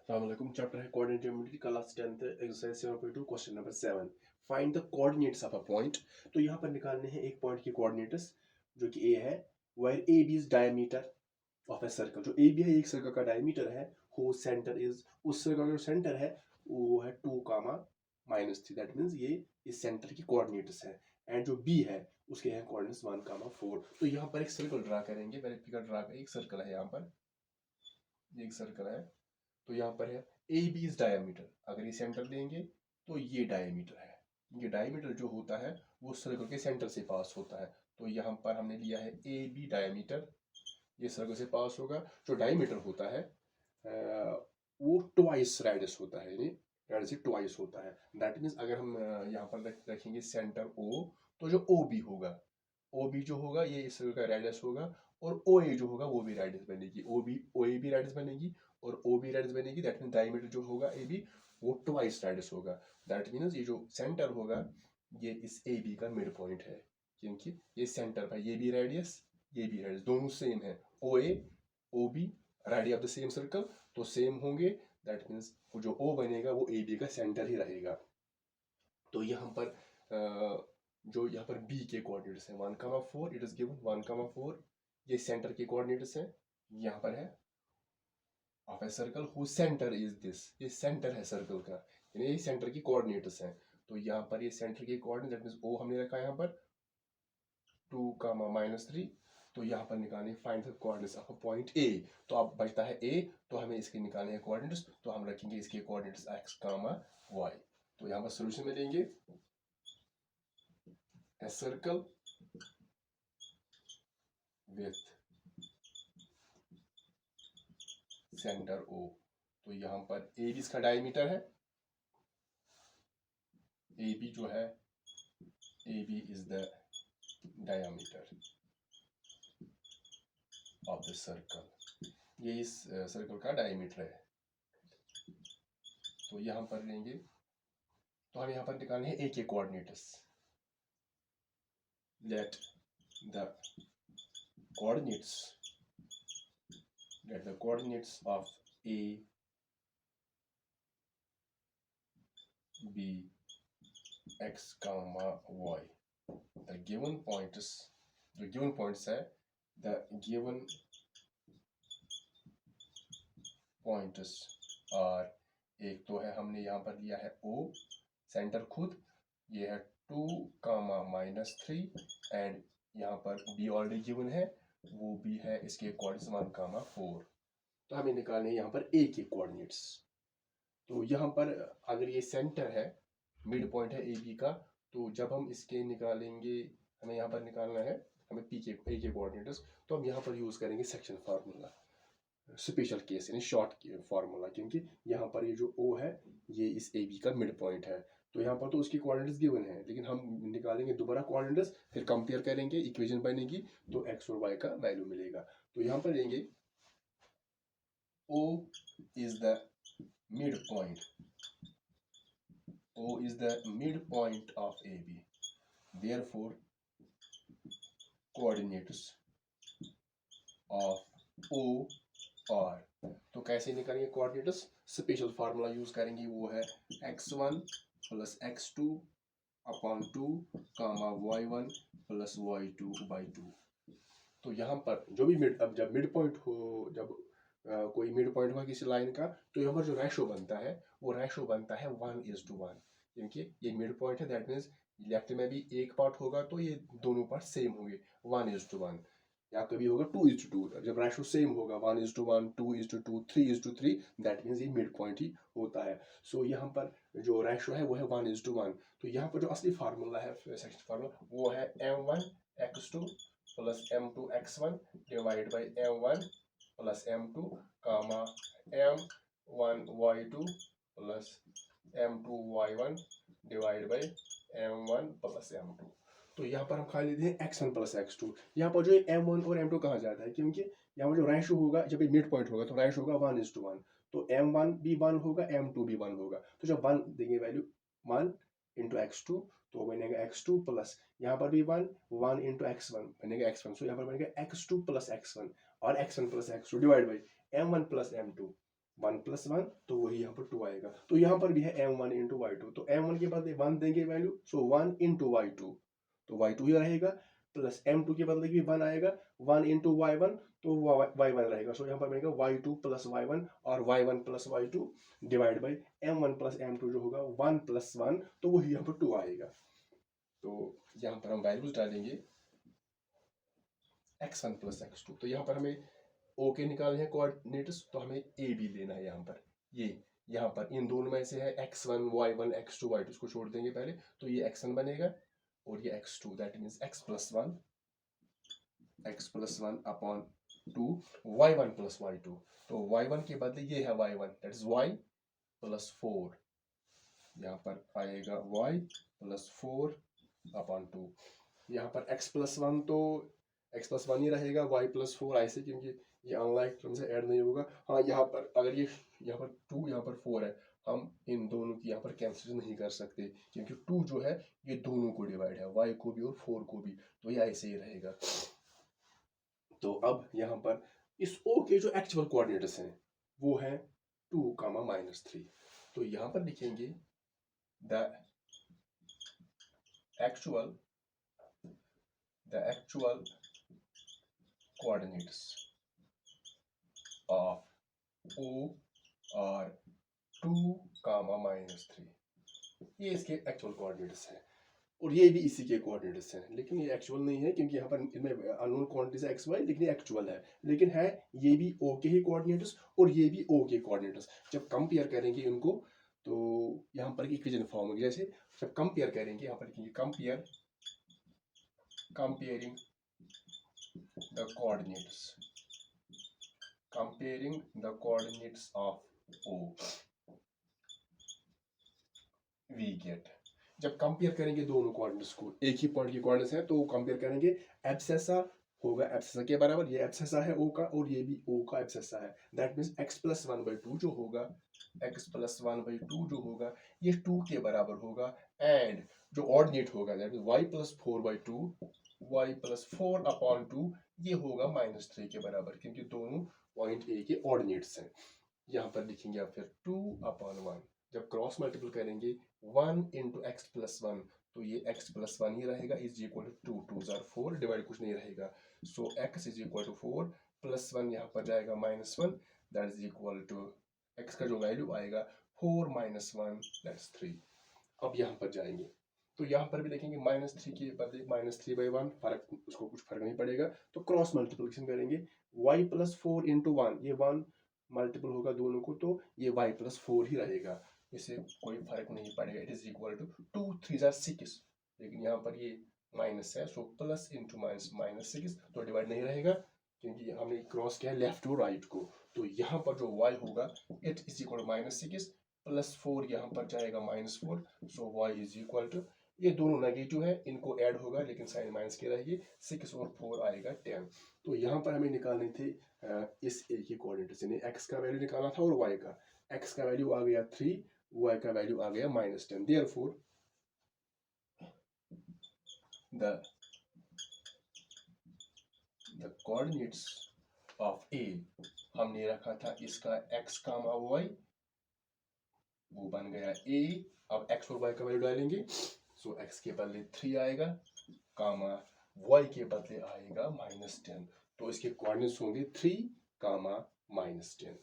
Assalamualaikum. Chapter है coordinate geometry class 10th exercise 7.2 question number 7 find the coordinates of a point. तो यहाँ पर निकालने हैं एक पॉइंट की कोऑर्डिनेट्स जो कि A है where AB is diameter of a circle। जो AB है एक सर्कल का डायमीटर है whose center is उस सर्कल का जो सेंटर है वो है 2, -3। दैट मीन्स ये इस सेंटर की कोऑर्डिनेट्स है एंड जो B है उसके हैं कोऑर्डिनेट्स 1, 4। तो यहाँ पर एक सर्कल ड्रा करेंगे। पहले फिगर ड्रा करें। एक सर्कल है, यहाँ पर एक सर्कल है। तो यहाँ पर है ए बी इज डायमीटर। अगर ये सेंटर लेंगे तो ये डायमीटर है। ये डायमीटर जो होता है वो सर्कल के सेंटर से पास होता है। तो यहाँ पर हमने लिया है ए बी डायमीटर। ये सर्कल से पास होगा। जो डायमीटर होता है वो ट्वाइस रेडियस होता है, यानी रेडियस ट्वाइस होता है। दैट मीन्स अगर हम यहाँ पर रखेंगे सेंटर ओ, तो जो ओ बी होगा, ओ बी जो होगा ये इस सर्कल का रेडियस होगा, और ओ ए जो होगा वो भी रेडियस बनेगी। ओ ए भी रेडियस बनेगी और ओ बी रेडियस बनेगी। दैट मीन डायमीटर जो होगा ए बी वो ट्वाइस रेडियस होगा। दैट मीन्स ये जो सेंटर होगा ये इस ए बी का मिड पॉइंट है, क्योंकि ये सेंटर है, ये भी रेडियस ये भी रेडियस दोनों सेम है। O A O B radius of the same circle तो सेम होंगे। दैट मीन्स जो ओ बनेगा वो ए बी का सेंटर ही रहेगा। तो यहाँ पर जो यहाँ पर बी के कोऑर्डिनेट्स हैं 1, 4। इट इज गिवन 1, 4 ये सेंटर के कोऑर्डिनेट्स हैं। यहाँ पर है of a circle who centre is this, ये सेंटर है सर्कल का, यानी ये सेंटर की कोऑर्डिनेट्स हैं। तो यहाँ पर ये सेंटर के कोऑर्डिनेट दैट मींस ओ हमने रखा है यहाँ पर 2, -3। तो यहाँ पर निकालने find the coordinates of a point A. तो अब बचता है ए, तो हमें इसके निकालने हैं कोऑर्डिनेट्स। तो हम रखेंगे इसके कोऑर्डिनेट्स x, y। तो यहाँ पर सोल्यूशन में लेंगे a circle with center O। तो यहाँ पर ए बी इसका डायमीटर है। ए बी जो है A B is the diameter of the circle. ये इस सर्कल का डायमीटर है। तो यहाँ पर लेंगे, तो हम यहाँ पर निकालने हैं ए के coordinates. Let the coordinates let the coordinates of A be x, y। the given points जो given points है the given points are, एक तो है हमने यहाँ पर लिया है O सेंटर खुद, ये है 2, -3 एंड यहाँ पर B ऑलरेडी गिवन है, वो भी है इसके कोऑर्डिनेट्स 1, 4। तो हमें निकालने हैं यहाँ पर A के कोऑर्डिनेट्स। तो यहाँ पर अगर ये सेंटर है, मिड पॉइंट है ए बी का, तो जब हम इसके निकालेंगे, हमें यहाँ पर निकालना है हमें पी के ए के कोऑर्डिनेट्स। तो हम यहाँ पर यूज़ करेंगे सेक्शन फार्मूला, स्पेशल केस यानी शॉर्ट फार्मूला, क्योंकि यहाँ पर ये जो ओ है ये इस ए बी का मिड पॉइंट है। तो यहाँ पर तो उसकी कोऑर्डिनेट्स गिवन है, लेकिन हम निकालेंगे दोबारा कोऑर्डिनेट्स, फिर कंपेयर करेंगे, इक्वेशन बनेगी तो एक्स और वाई का वैल्यू मिलेगा। तो यहाँ पर लेंगे O is the mid point, O is the midpoint of AB. Therefore, coordinates of O are, तो कैसे निकालेंगे कोऑर्डिनेट्स? स्पेशल फार्मूला यूज करेंगे, वो है x1 + x2 upon 2, y1 + y2/2। तो यहाँ पर जो भी मिड, अब जब मिड पॉइंट हो, जब कोई मिड पॉइंट हो किसी लाइन का, तो यहाँ पर जो रेशो बनता है वो रेशो बनता है 1:1, क्योंकि ये मिड पॉइंट है। दैट मीन्स लेफ्ट में भी एक पार्ट होगा तो ये दोनों पार्ट सेम होंगे 1:1, या कभी होगा 2:2। जब रेशो सेम होगा 1:1, 2:2, 3:3, दैट मीन्स ये मिड पॉइंट ही होता है। सो यहाँ पर जो रेशो है वो है 1:1। तो यहाँ पर जो असली फार्मूला है, सेक्शन फार्मूला, वो है m1x2 + m2x1 divide by m1 + m2, m1y2 + m2y1 divide by m1 + m2। तो यहाँ पर हम खा लेते हैं x1 + x2। यहाँ पर जो m1 और m2 कहा जाता है, क्योंकि यहाँ पर जो रेशो होगा, जब ये मिड पॉइंट होगा तो रेशो होगा 1:1। तो m1 भी 1 होगा, m2 भी 1 होगा। तो जब 1 देंगे वैल्यू 1 × x2, तो बनेगा x2 प्लस यहाँ पर भी 1 × x1 बनेगा x1। सो यहाँ पर बनेगा x2 + x1 और x1 + x2 divide by m1 + m2। 1 + 1 तो वही यहाँ पर 2 आएगा। तो यहाँ पर भी है m1 × y2, तो m1 के बदले 1 देंगे वैल्यू, सो 1 × y2 तो y2 ही रहेगा, प्लस m2 के बदले भी 1 आएगा, 1 × y1 तो y1 रहेगा। सो यहाँ पर बनेगा y2 + y1 और y1 + y2 divide by m1 + m2 जो होगा 1 + 1 तो वही यहाँ पर 2 आएगा। तो यहाँ पर हम वैल्यूज डालेंगे x1 + x2, तो यहाँ पर हमें ओ के निकालने हैं कोऑर्डिनेट्स, तो हमें ए बी लेना है। यहाँ पर ये यहाँ पर इन दोनों में से है x1 y1 x2 y2, इसको छोड़ देंगे पहले, तो ये x1 बनेगा और ये x2, that means x + 1 upon 2 y1 + y2, तो y1 के बदले ये है y1, दैट इज y + 4, यहाँ पर आएगा y + 4 अपॉन 2। यहाँ पर x + 1 तो x + 1 ही रहेगा, y + 4 ऐसे, क्योंकि ये अनलाइक टर्म से ऐड नहीं होगा। हाँ यहाँ पर अगर ये यहाँ पर 2 यहाँ पर 4 है, हम इन दोनों की यहाँ पर कैंसिल नहीं कर सकते, क्योंकि 2 जो है ये दोनों को डिवाइड है, y को भी और 4 को भी, तो ये ऐसे ही रहेगा। तो अब यहाँ पर इस o के जो एक्चुअल कोऑर्डिनेट्स हैं वो है 2, -3, तो यहाँ पर लिखेंगे the actual coordinates of O are 2, -3, ये इसके एक्चुअल कोऑर्डिनेट्स हैं और ये भी इसी के कोऑर्डिनेट्स हैं, लेकिन ये एक्चुअल नहीं है क्योंकि यहाँ पर इनमें अननोन क्वांटिटीज है x y, लेकिन ये एक्चुअल है, लेकिन है ये भी O के ही कोऑर्डिनेट्स और ये भी O के कोऑर्डिनेट्स। जब कंपेयर करेंगे इनको तो यहाँ पर इक्वेशन फॉर्म होगी, जैसे जब कंपेयर करेंगे यहाँ पर लिखेंगे comparing the coordinates of O, we get, जब कंपेयर करेंगे दोनों कोऑर्डिनेट्स को, एक ही पॉइंट की कोऑर्डिनेट्स है तो कंपेयर करेंगे, एब्सेसा होगा एब्सेसा के बराबर, ये एब्सेसा है O का और ये भी O का एब्सेसा है, दैट मींस x + 1/2 जो होगा, x + 1/2 जो होगा ये 2 के बराबर होगा, एंड जो ऑर्डिनेट होगा दैट मींस y + 4/2, y + 4/2 ये होगा -3 के बराबर, क्योंकि दोनों पॉइंट A के ऑर्डिनेट्स हैं। यहाँ पर लिखेंगे आप फिर 2/1, जब क्रॉस मल्टीपल करेंगे 1 × x + 1 तो ये x + 1 ही रहेगा, इज इक्वल टू 2 2 4, डिवाइड कुछ नहीं रहेगा, so x is equal to 4 + 1 यहाँ पर जाएगा -1, that is equal to x का जो वैल्यू आएगा 4 - 1 दैट इज 3। अब यहाँ पर जाएंगे तो यहाँ पर भी देखेंगे -3 के बदले -3/1, फर्क उसको कुछ फर्क नहीं पड़ेगा, तो क्रॉस मल्टीप्लिकेशन करेंगे, y + 4 × 1, ये 1 मल्टीपल होगा दोनों को तो ये y + 4 ही रहेगा, इससे कोई फर्क नहीं पड़ेगा, इट इज इक्वल टू 2 3 6, लेकिन यहाँ पर ये माइनस है, सो प्लस इंटू माइनस 6 तो डिवाइड नहीं रहेगा, क्योंकि हमने क्रॉस किया लेफ्ट टू राइट को, तो यहाँ पर जो y होगा इट इज इक्वल टू -6 + 4 यहाँ पर जाएगा -4, सो y इज इक्वल टू, ये दोनों नेगेटिव है, इनको ऐड होगा लेकिन साइन माइनस के रहेगी, 6 और 4 आएगा 10। तो यहाँ पर हमें निकालने थे इस a की कोऑर्डिनेट्स, यानी x का वैल्यू निकालना था और y का, x का वैल्यू आ गया 3, y का वैल्यू आ गया -10, therefore the coordinates of A, हमने रखा था इसका x, y, वो बन गया A, अब x और y का वैल्यू डालेंगे, सो x के बदले 3 आएगा, कामा y के बदले आएगा -10, तो इसके कोऑर्डिनेट्स होंगे 3, -10।